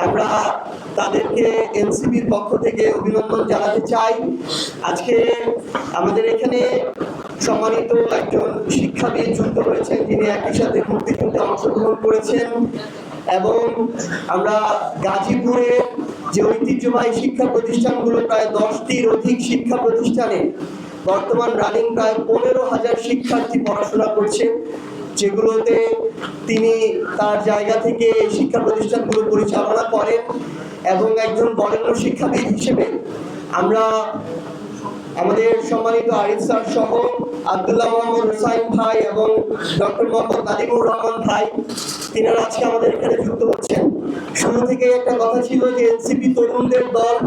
আমরা তাদেরকে এনসিপির পক্ষ থেকে অভিনন্দন জানাতে চাই। আজকে আমাদের এখানে সম্মানিত একজন শিক্ষাবিদ যুক্ত হয়েছেন, যিনি একই সাথে মুক্তিযুদ্ধে অংশগ্রহণ করেছেন, এবং আমরা গাজীপুরে যে ঐতিহ্যবাহী শিক্ষা প্রতিষ্ঠানগুলো প্রায় 10টির অধিক শিক্ষা প্রতিষ্ঠানে বর্তমান রানিং প্রায় 15,000 শিক্ষার্থী পড়াশোনা করছে, যেগুলোতে তিনি তার জায়গা থেকে এই শিক্ষা প্রতিষ্ঠানগুলো পরিচালনা করেন। এবং একজন বরেণ্য শিক্ষাবিদ হিসেবে আমরা আমাদের সম্মানিত আরিফ স্যার সহ আব্দুল্লাহ মোহাম্মদ হুসাইন ভাই এবং ডক্টর মোহাম্মদ নাদিমুর রহমান ভাই, তিনারা আজকে আমাদের এখানে যুক্ত হচ্ছেন। শুরু থেকে একটা কথা ছিল যে এনসিপি তরুণদের দল।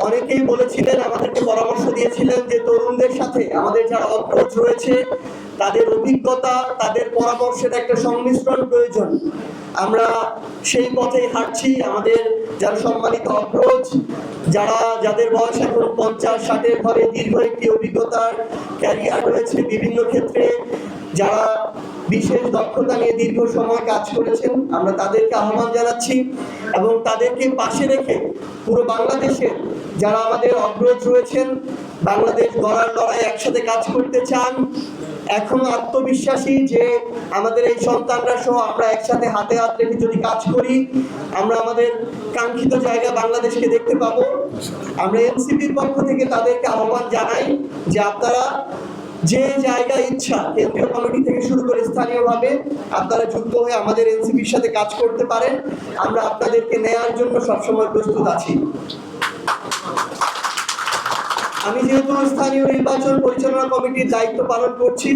অনেকেই বলেছিলেন, আমাদেরকে পরামর্শ দিয়েছিলেন যে তরুণদের সাথে আমাদের যারা অগ্রজ রয়েছে তাদের অভিজ্ঞতা, তাদের পরামর্শের একটা সংমিশ্রণ প্রয়োজন। আমরা সেই পথেই হাঁটছি। আমাদের যারা সম্মানিত অগ্রজ, যাদের বয়স এখন 50-60-এর ঘরে দীর্ঘ একটি অভিজ্ঞতার ক্যারিয়ার রয়েছে, বিভিন্ন ক্ষেত্রে যারা বিশেষ দক্ষতা নিয়ে দীর্ঘ সময় কাজ করেছেন, আমরা তাদেরকে আহ্বান জানাচ্ছি এবং তাদেরকে পাশে রেখে পুরো বাংলাদেশের যারা আমাদের অগ্রজ রয়েছেন, বাংলাদেশ গড়ার লড়াই একসাথে কাজ করতে চান, এখনো আত্মবিশ্বাসী যে আমাদের এই সন্তানরা সহ আমরা একসাথে হাতে হাত রেখে যদি কাজ করি, আমরা আমাদের কাঙ্ক্ষিত জায়গা বাংলাদেশকে দেখতে পাবো। আমরা এনসিপির পক্ষ থেকে তাদেরকে আহ্বান জানাই যে আপনারা যে জায়গায় ইচ্ছা, কেন্দ্রীয় কমিটি থেকে শুরু করে স্থানীয়ভাবে আপনারা যুক্ত হয়ে আমাদের এনসিপির সাথে কাজ করতে পারেন। আমরা আপনাদেরকে নেয়ার জন্য সবসময় প্রস্তুত আছি। আমি যেহেতু স্থানীয় নির্বাচন পরিচালনা কমিটির দায়িত্ব পালন করছি,